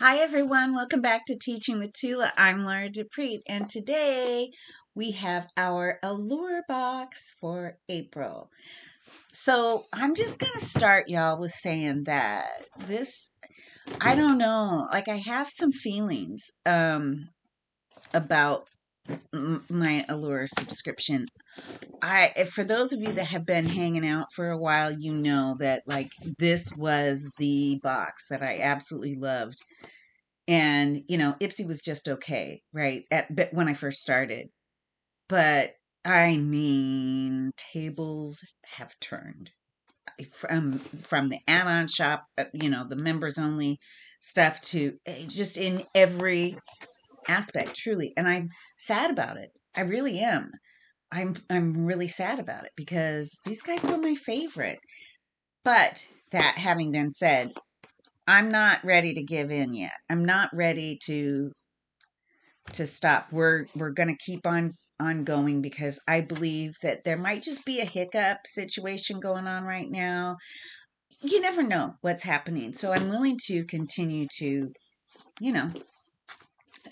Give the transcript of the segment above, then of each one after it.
Hi everyone, welcome back to Teaching with Tula. I'm Laura Dupree, and today we have our Allure box for April. So I'm just gonna start y'all with saying that I don't know, like I have some feelings about my Allure subscription. For those of you that have been hanging out for a while, you know that like this was the box that I absolutely loved. And, Ipsy was just okay, right? But when I first started. But I mean, tables have turned from the add-on shop, the members only stuff to just in every aspect, truly. And I'm sad about it. I really am. I'm really sad about it because these guys were my favorite. But that having been said, I'm not ready to give in yet. I'm not ready to stop. We're going to keep on going because I believe that there might just be a hiccup situation going on right now. You never know what's happening. So I'm willing to continue to, you know,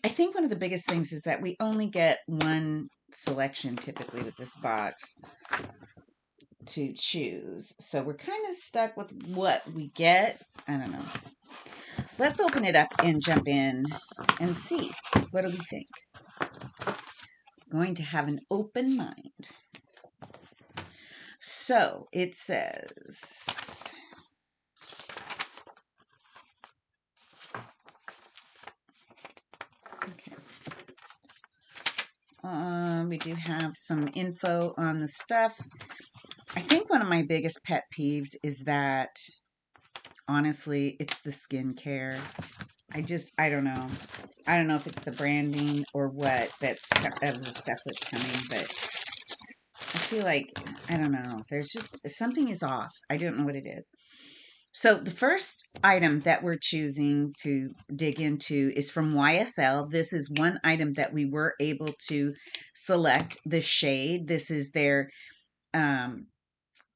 I think one of the biggest things is that we only get one selection typically with this box to choose. So we're kind of stuck with what we get. I don't know. Let's open it up and jump in and see. What do we think? Going to have an open mind. So it says, okay, we do have some info on the stuff. I think one of my biggest pet peeves is that, honestly, it's the skincare. I don't know. I don't know if it's the branding or what of the stuff that's coming, but I feel like, I don't know. There's just, something is off. I don't know what it is. So the first item that we're choosing to dig into is from YSL. This is one item that we were able to select the shade. This is their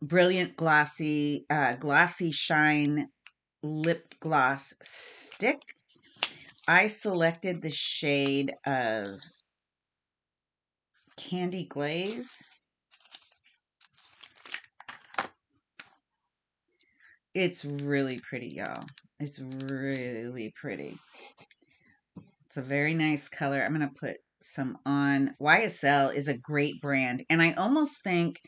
brilliant glossy shine lip gloss stick. I selected the shade of Candy Glaze. It's really pretty, y'all. It's really pretty. It's a very nice color. I'm going to put some on. YSL is a great brand. And I almost think,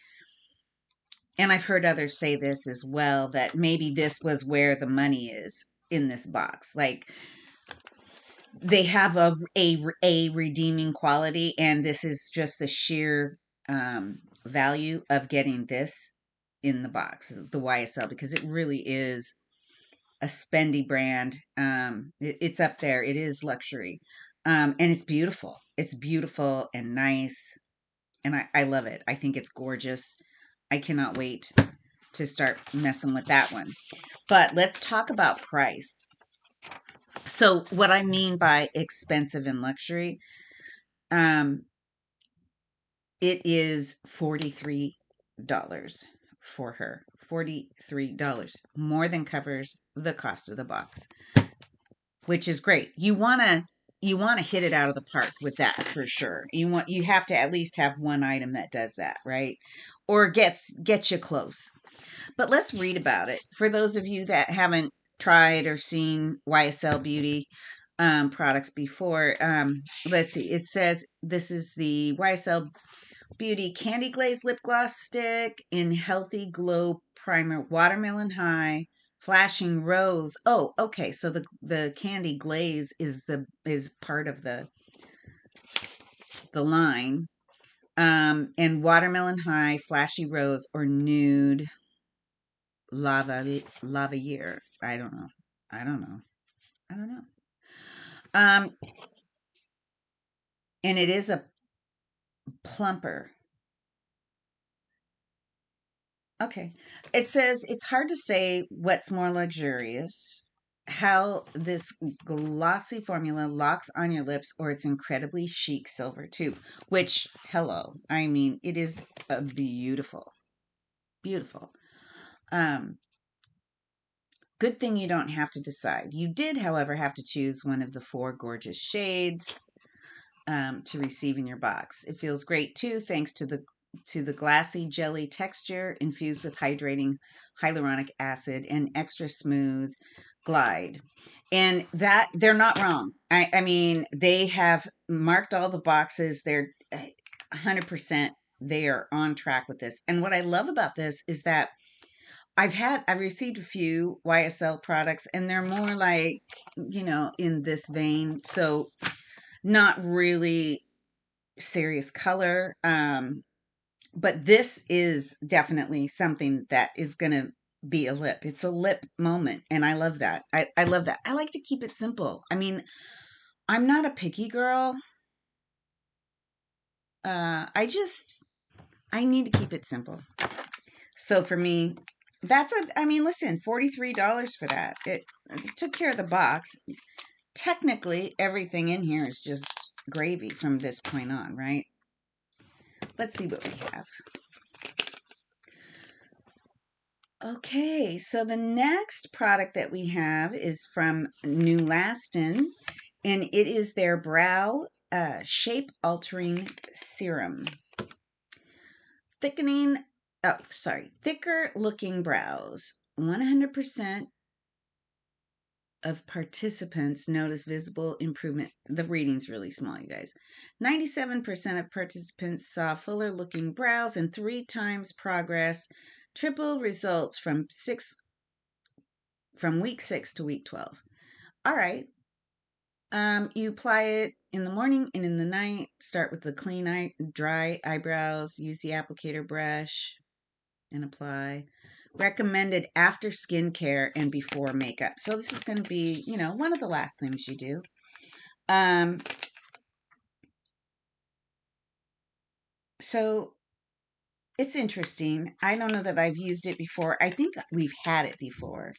and I've heard others say this as well, that maybe this was where the money is in this box. Like they have a redeeming quality, and this is just the sheer value of getting this in the box, the YSL, because it really is a spendy brand. It's up there. It is luxury. And it's beautiful. It's beautiful and nice. And I love it. I think it's gorgeous. I cannot wait to start messing with that one. But let's talk about price. So what I mean by expensive and luxury, um, it is $43 for her. $43 more than covers the cost of the box, which is great. You want to hit it out of the park with that for sure. You have to at least have one item that does that, right? Or gets you close. But let's read about it. For those of you that haven't tried or seen YSL Beauty products before, let's see. It says this is the YSL Beauty Candy Glaze Lip Gloss Stick in Healthy Glow Primer, Watermelon High, Flashing Rose. Oh, okay. So the Candy Glaze is part of the line. And Watermelon High, Flashy Rose, or Nude Lava Year. I don't know. I don't know. I don't know. Um, and it is a plumper. Okay. It says it's hard to say what's more luxurious, how this glossy formula locks on your lips, or its incredibly chic silver tube, which, hello, I mean, it is beautiful, beautiful. Um, Good thing you don't have to decide. You did, however, have to choose one of the 4 gorgeous shades to receive in your box. It feels great too, thanks to the glassy jelly texture infused with hydrating hyaluronic acid and extra smooth glide. And that they're not wrong. I mean, they have marked all the boxes. They're 100%. They are on track with this. And what I love about this is that I've received a few YSL products, and they're more like, in this vein. So not really serious color. But this is definitely something that is going to be a lip. It's a lip moment. And I love that. I love that. I like to keep it simple. I mean, I'm not a picky girl. I need to keep it simple. So for me, I mean, listen, $43 for that. It took care of the box. Technically, everything in here is just gravy from this point on, right? Let's see what we have. Okay, so the next product that we have is from New Laston, and it is their brow shape altering serum. Thicker looking brows. 100% of participants notice visible improvement. The reading's really small, you guys. 97% of participants saw fuller looking brows and 3 times progress, triple results from week 6 to week 12. All right. You apply it in the morning and in the night. Start with the clean dry eyebrows. Use the applicator brush and apply. Recommended after skincare and before makeup. So this is going to be, one of the last things you do. So it's interesting. I don't know that I've used it before. I think we've had it before,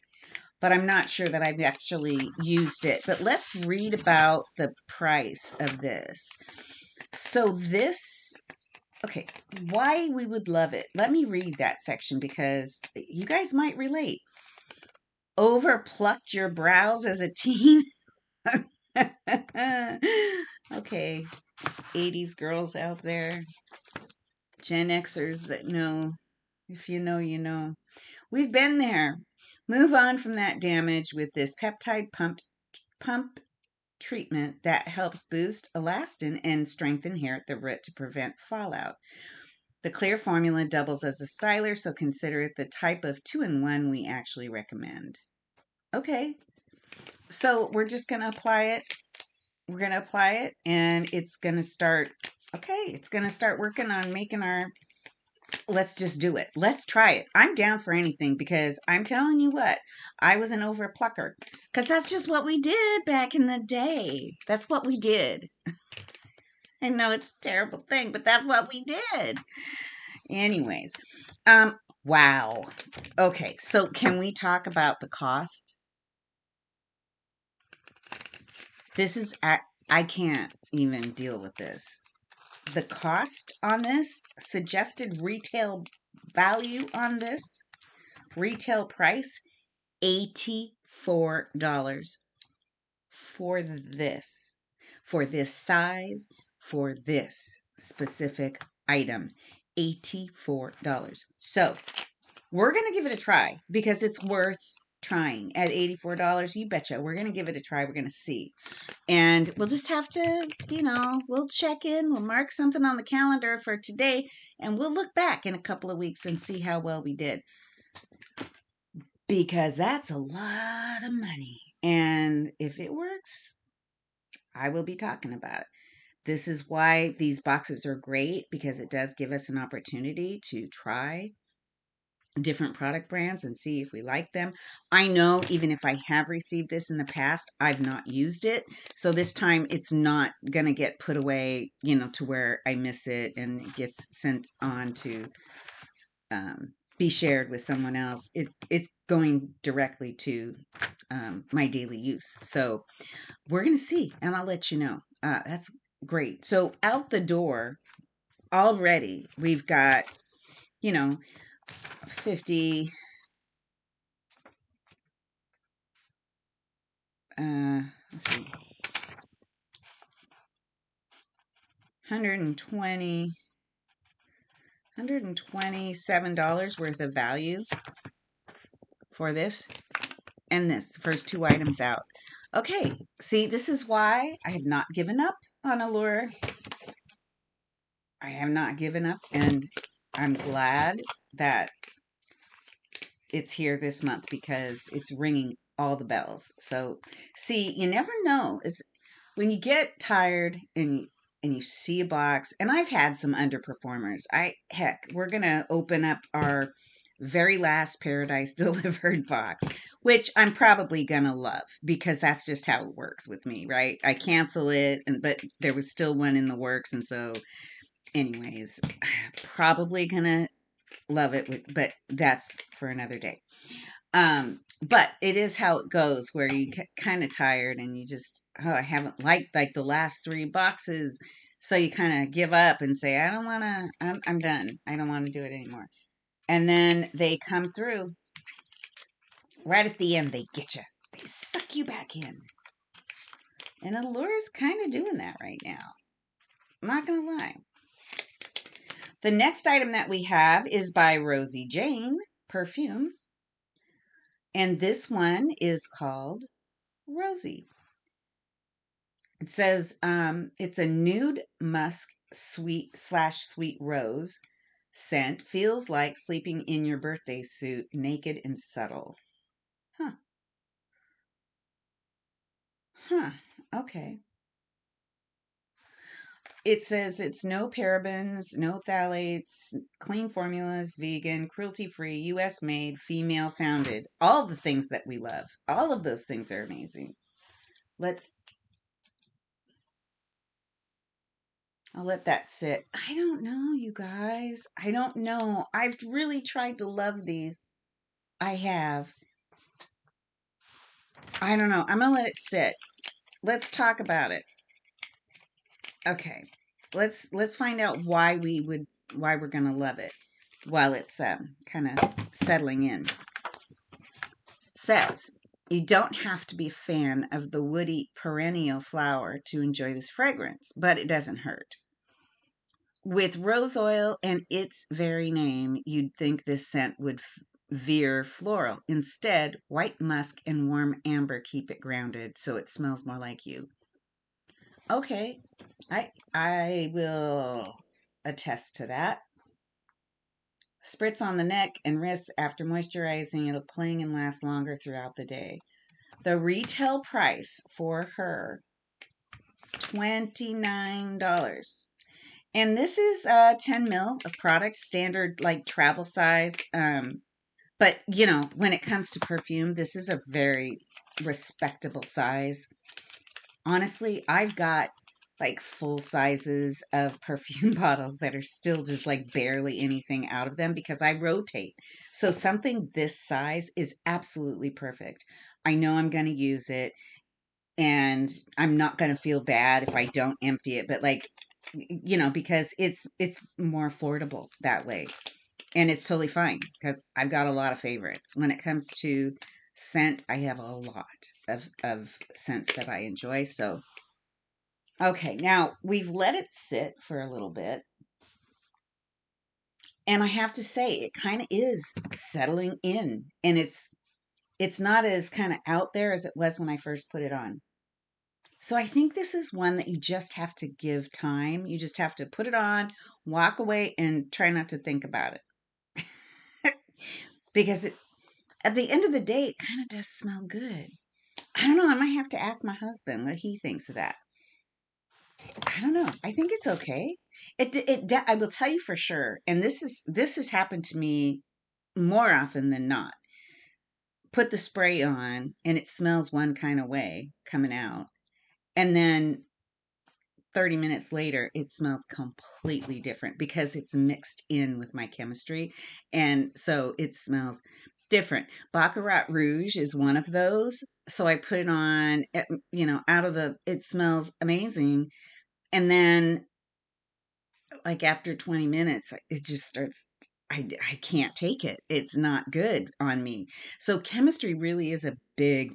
but I'm not sure that I've actually used it. But let's read about the price of this. So this, okay, why we would love it. Let me read that section because you guys might relate. Over plucked your brows as a teen? Okay, 80s girls out there, Gen Xers that know, if you know, you know. We've been there. Move on from that damage with this peptide pump treatment that helps boost elastin and strengthen hair at the root to prevent fallout. The clear formula doubles as a styler, so consider it the type of 2-in-1 we actually recommend. Okay, so we're just going to apply it. We're going to apply it, and it's going to start, it's going to start working on making our, let's just do it. Let's try it. I'm down for anything because I'm telling you what, I was an overplucker because that's just what we did back in the day. That's what we did. I know it's a terrible thing, but that's what we did. Anyways, wow. Okay, so can we talk about the cost? This is, I can't even deal with this. The cost on this, suggested retail value on this, retail price, $84 for this size, for this specific item. $84. So we're going to give it a try because it's worth trying. At $84, you betcha. We're going to give it a try. We're going to see. And we'll just have to, we'll check in. We'll mark something on the calendar for today. And we'll look back in a couple of weeks and see how well we did. Because that's a lot of money. And if it works, I will be talking about it. This is why these boxes are great, because it does give us an opportunity to try different product brands and see if we like them. I know even if I have received this in the past, I've not used it. So this time it's not going to get put away, to where I miss it and it gets sent on to be shared with someone else. It's going directly to my daily use. So we're going to see, and I'll let you know. That's great. So out the door already, we've got, 50 let's see, 120 $127 worth of value for this and this first two items out. Okay, see, this is why I have not given up on Allure. I have not given up, and I'm glad that it's here this month because it's ringing all the bells. So, see, you never know. It's when you get tired and you see a box, and I've had some underperformers. We're gonna open up our very last Paradise Delivered box, which I'm probably gonna love because that's just how it works with me, right? I cancel it, but there was still one in the works, and so, anyways, probably gonna love it. But that's for another day. But it is how it goes where you kind of tired and you just, oh, I haven't liked like the last three boxes. So you kind of give up and say, I don't want to, I'm done. I don't want to do it anymore. And then they come through right at the end. They get you. They suck you back in. And Allure's kind of doing that right now. I'm not going to lie. The next item that we have is by Rosie Jane Perfume. And this one is called Rosie. It says it's a nude musk sweet rose scent. Feels like sleeping in your birthday suit, naked and subtle. Huh. Huh. Okay. It says it's no parabens, no phthalates, clean formulas, vegan, cruelty-free, U.S. made, female founded. All the things that we love. All of those things are amazing. I'll let that sit. I don't know, you guys. I don't know. I've really tried to love these. I have. I don't know. I'm going to let it sit. Let's talk about it. Okay. Let's find out why we're going to love it while it's kind of settling in. It says, you don't have to be a fan of the woody perennial flower to enjoy this fragrance, but it doesn't hurt. With rose oil and its very name, you'd think this scent would veer floral. Instead, white musk and warm amber keep it grounded, so it smells more like you. Okay, I will attest to that. Spritz on the neck and wrists after moisturizing. It'll cling and last longer throughout the day. The retail price for her, $29. And this is 10 mil of product, standard like travel size. But you know, when it comes to perfume, this is a very respectable size. Honestly, I've got like full sizes of perfume bottles that are still just like barely anything out of them because I rotate. So something this size is absolutely perfect. I know I'm going to use it and I'm not going to feel bad if I don't empty it, but like, you know, because it's more affordable that way. And it's totally fine because I've got a lot of favorites. When it comes to scent, I have a lot of scents that I enjoy. So, okay, now we've let it sit for a little bit. And I have to say, it kind of is settling in. And it's not as kind of out there as it was when I first put it on. So I think this is one that you just have to give time. You just have to put it on, walk away, and try not to think about it. Because at the end of the day, it kind of does smell good. I don't know. I might have to ask my husband what he thinks of that. I don't know. I think it's okay. I will tell you for sure. And this has happened to me more often than not. Put the spray on and it smells one kind of way coming out. And then 30 minutes later, it smells completely different because it's mixed in with my chemistry. And so it smells different. Baccarat Rouge is one of those. So I put it on, you know, it smells amazing. And then, like, after 20 minutes, it just starts. I can't take it. It's not good on me. So chemistry really is a big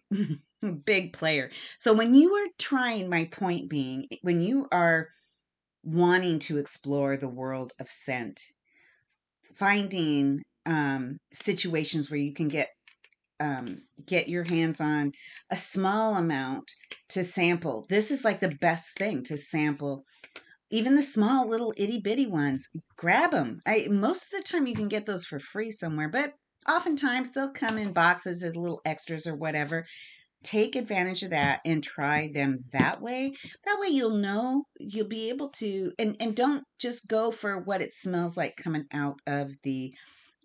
Big player. So when you are trying, my point being, when you are wanting to explore the world of scent, finding situations where you can get your hands on a small amount to sample. This is like the best thing to sample. Even the small little itty bitty ones, grab them. Most of the time you can get those for free somewhere, but oftentimes they'll come in boxes as little extras or whatever. Take advantage of that and try them that way. That way you'll know, you'll be able to, and don't just go for what it smells like coming out of the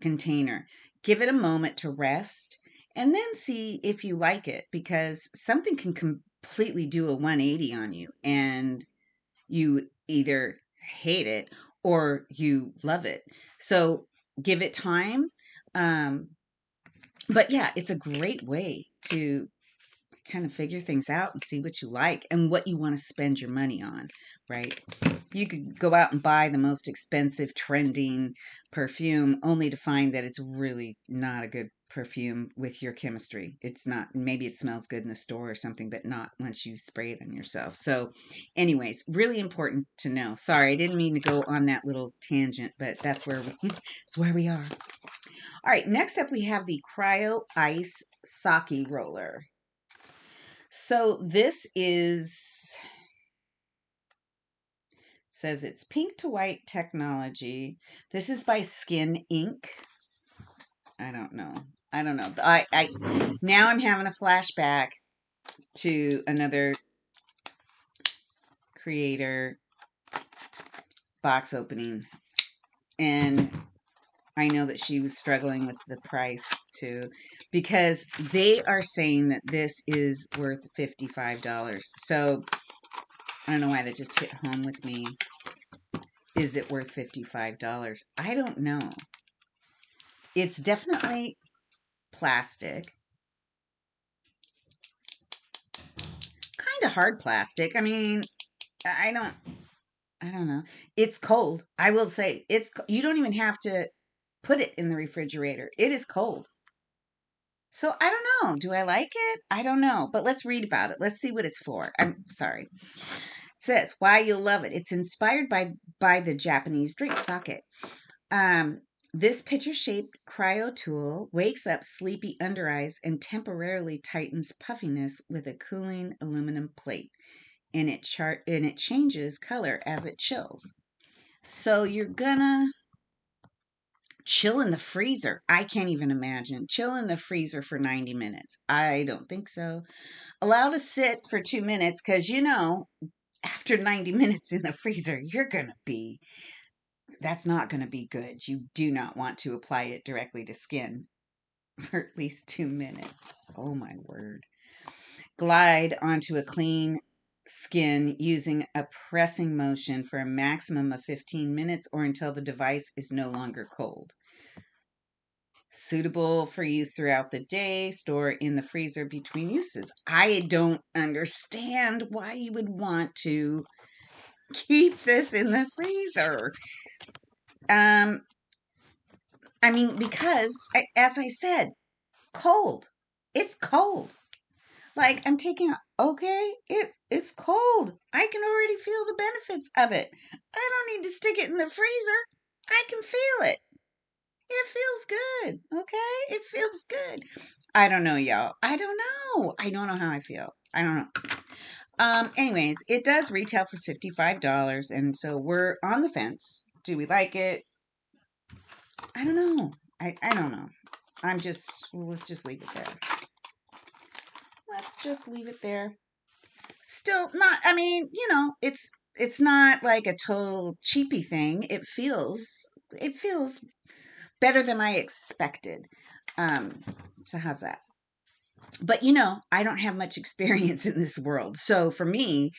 container. Give it a moment to rest and then see if you like it, because something can completely do a 180 on you and you either hate it or you love it. So give it time. Um, but yeah, it's a great way to kind of figure things out and see what you like and what you want to spend your money on, right? You could go out and buy the most expensive trending perfume only to find that it's really not a good perfume with your chemistry. It's not, maybe it smells good in the store or something, but not once you spray it on yourself. So anyways, really important to know. Sorry, I didn't mean to go on that little tangent, but that's where it's where we are. All right, next up we have the Cryo Ice Sake Roller. So this is, says it's pink to white technology. This is by Skin Inc. I don't know. I don't know. I now I'm having a flashback to another creator box opening, and I know that she was struggling with the price too, because they are saying that this is worth $55. So I don't know why that just hit home with me. Is it worth $55? I don't know. It's definitely plastic. Kind of hard plastic. I mean, I don't I don't know. It's cold. I will say you don't even have to put it in the refrigerator. It is cold. So I don't know. Do I like it? I don't know. But let's read about it. Let's see what it's for. I'm sorry. It says why you'll love it. It's inspired by the Japanese drink sake. Um, this pitcher-shaped cryo tool wakes up sleepy under eyes and temporarily tightens puffiness with a cooling aluminum plate, and it changes color as it chills. So you're gonna chill in the freezer. I can't even imagine. Chill in the freezer for 90 minutes. I don't think so. Allow to sit for 2 minutes, because after 90 minutes in the freezer, that's not going to be good. You do not want to apply it directly to skin for at least 2 minutes. Oh my word. Glide onto a clean skin using a pressing motion for a maximum of 15 minutes or until the device is no longer cold. Suitable for use throughout the day. Store in the freezer between uses. I don't understand why you would want to keep this in the freezer. I mean, because as I said, cold. It's cold. Like I'm taking, okay, it's cold. I can already feel the benefits of it. I don't need to stick it in the freezer. I can feel it. It feels good. Okay? It feels good. I don't know, y'all. I don't know. I don't know how I feel. I don't know. Anyways, it does retail for $55, and so we're on the fence. Do we like it? I don't know. I don't know. Let's just leave it there. Let's just leave it there. Still not, I mean, it's not like a total cheapy thing. It feels better than I expected. So how's that? But I don't have much experience in this world. So for me,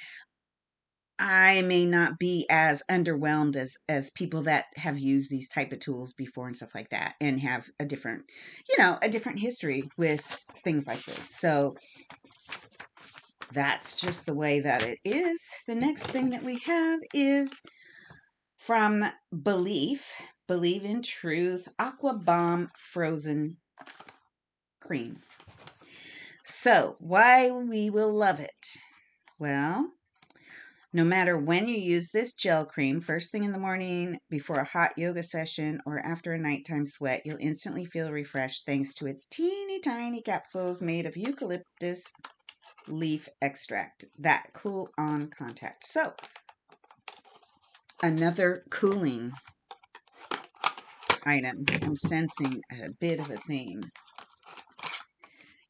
I may not be as underwhelmed as people that have used these type of tools before and stuff like that and have a different history with things like this. So that's just the way that it is. The next thing that we have is from Believe in Truth Aqua Bomb Frozen Cream. So, why we will love it? Well, no matter when you use this gel cream, first thing in the morning, before a hot yoga session, or after a nighttime sweat, you'll instantly feel refreshed thanks to its teeny tiny capsules made of eucalyptus leaf extract that cool on contact. So, another cooling item. I'm sensing a bit of a theme.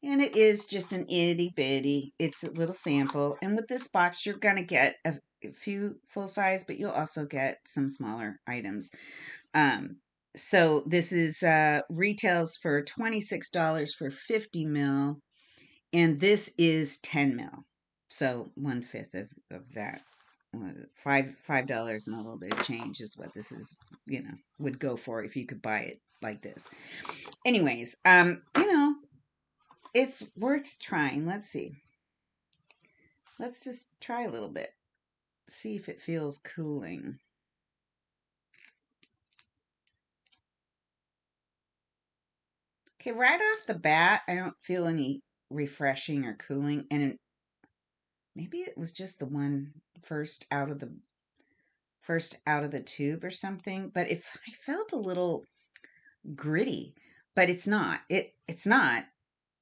And it is just an itty bitty, it's a little sample. And with this box, you're going to get a few full size, but you'll also get some smaller items. So this is retails for $26 for 50 mil, and this is 10 mil. So 1/5 of that. $5 and a little bit of change is what this is, would go for if you could buy it like this. Anyways, it's worth trying. Let's see. Let's just try a little bit. See if it feels cooling. Okay, right off the bat, I don't feel any refreshing or cooling. And maybe it was just the one first out of the tube or something. But if I felt a little gritty, but it's not. It's not.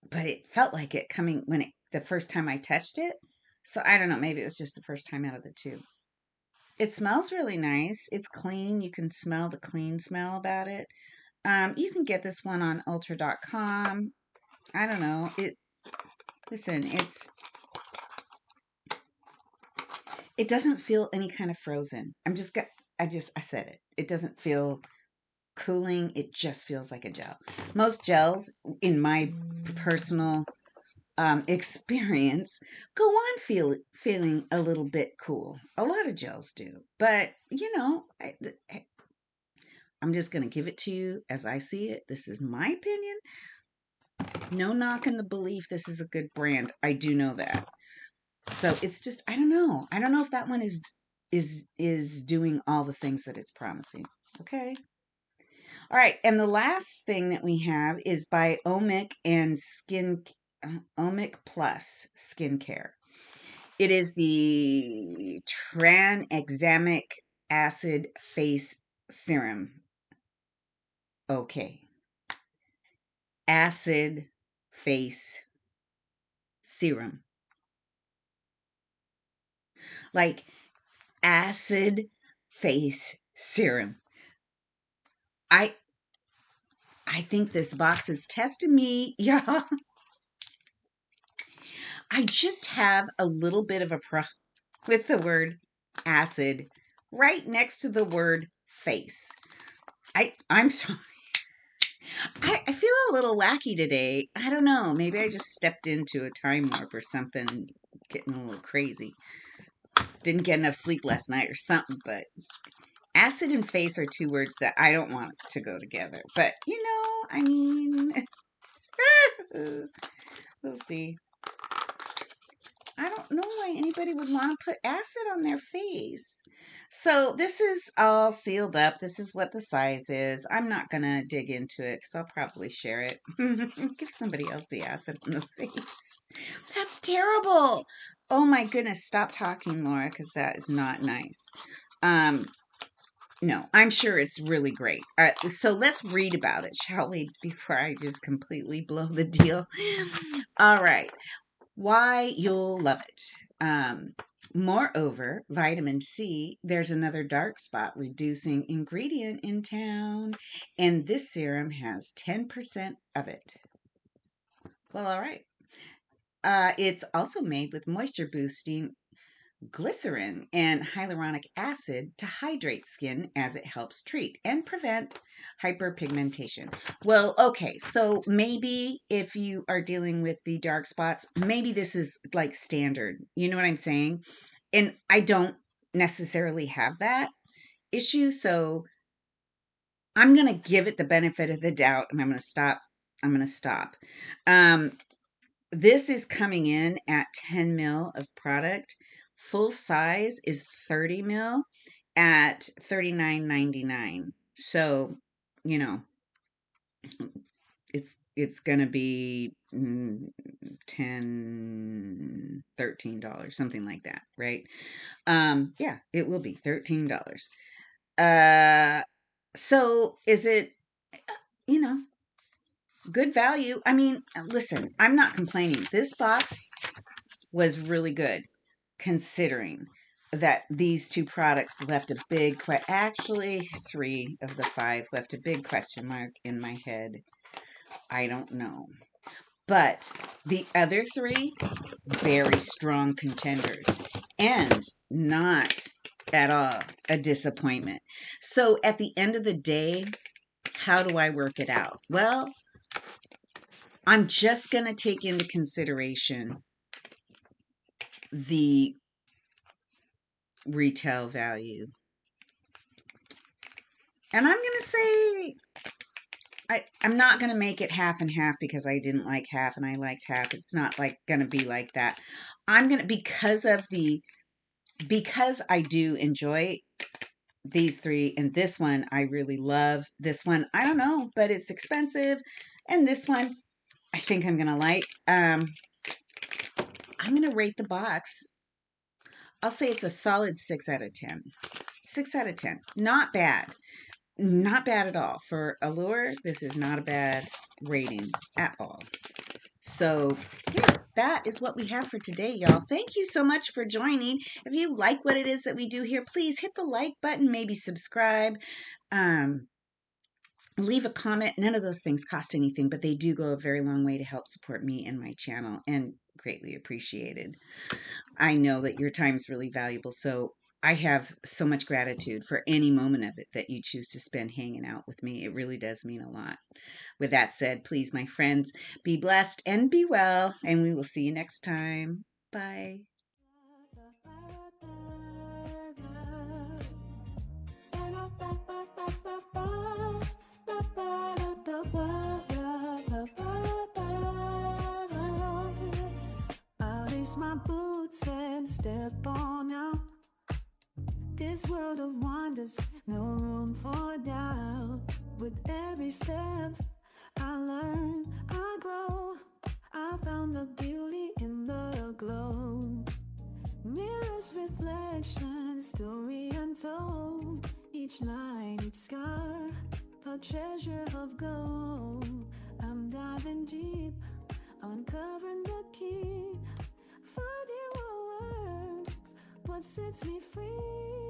But it felt like it coming the first time I touched it. So I don't know. Maybe it was just the first time out of the tube. It smells really nice. It's clean. You can smell the clean smell about it. You can get this one on ultra.com. I don't know. Listen, it doesn't feel any kind of frozen. I said it. It doesn't feel cooling. It just feels like a gel. Most gels, in my personal experience, go on feeling a little bit cool. A lot of gels do, but I'm just going to give it to you as I see it. This is my opinion. No knocking the belief this is a good brand. I do know that. So it's just, I don't know. I don't know if that one is doing all the things that it's promising. Okay. All right, and the last thing that we have is by Omic Plus Skincare. It is the tranexamic acid face serum. Okay. Acid face serum. Like acid face serum. I I think this box is testing me, y'all. I just have a little bit of a problem with the word acid right next to the word face. I'm sorry. I feel a little wacky today. I don't know. Maybe I just stepped into a time warp or something, getting a little crazy. Didn't get enough sleep last night or something, but acid and face are two words that I don't want to go together. But, I mean, we'll see. I don't know why anybody would want to put acid on their face. So this is all sealed up. This is what the size is. I'm not going to dig into it because I'll probably share it. Give somebody else the acid on the face. That's terrible. Oh my goodness. Stop talking, Laura, because that is not nice. No, I'm sure it's really great. So let's read about it, shall we, before I just completely blow the deal. All right. Why you'll love it. Moreover, vitamin C, there's another dark spot reducing ingredient in town, and this serum has 10% of it. Well, all right. It's also made with moisture boosting glycerin and hyaluronic acid to hydrate skin as it helps treat and prevent hyperpigmentation. Well, okay, so maybe if you are dealing with the dark spots, maybe this is like standard. You know what I'm saying? And I don't necessarily have that issue, so I'm going to give it the benefit of the doubt and I'm going to stop. Um this is coming in at 10 mil of product. Full size is 30 mil at $39.99. So, you know, it's it's gonna be $13, something like that, right? Yeah, it will be $13. Uh, so is it, you know, good value? I mean, listen, I'm not complaining. This box was really good considering that these two products left a big actually 3 of the 5 left a big question mark in my head. I don't know. But the other 3, very strong contenders and not at all a disappointment. So at the end of the day, how do I work it out? Well, I'm just going to take into consideration the retail value. And I'm going to say I'm not going to make it half and half because I didn't like half and I liked half. It's not like going to be like that. I'm going to, because I do enjoy these 3 and this one I really love. This one, I don't know, but it's expensive. And this one I think I'm going to like. I'm going to rate the box. I'll say it's a solid 6 out of 10. 6 out of 10. Not bad. Not bad at all. For Allure, this is not a bad rating at all. So, yeah, that is what we have for today, y'all. Thank you so much for joining. If you like what it is that we do here, please hit the like button, maybe subscribe, leave a comment. None of those things cost anything, but they do go a very long way to help support me and my channel, and greatly appreciated. I know that your time is really valuable, so I have so much gratitude for any moment of it that you choose to spend hanging out with me. It really does mean a lot. With that said, please, my friends, be blessed and be well, and we will see you next time. Bye. I'll lace my boots and step on out. This world of wonders, no room for doubt. With every step I learn, I grow. I found the beauty in the glow. Mirrors, reflection, story untold. Each line, each scar, a treasure of gold. I'm diving deep, uncovering the key. Finding what works, what sets me free.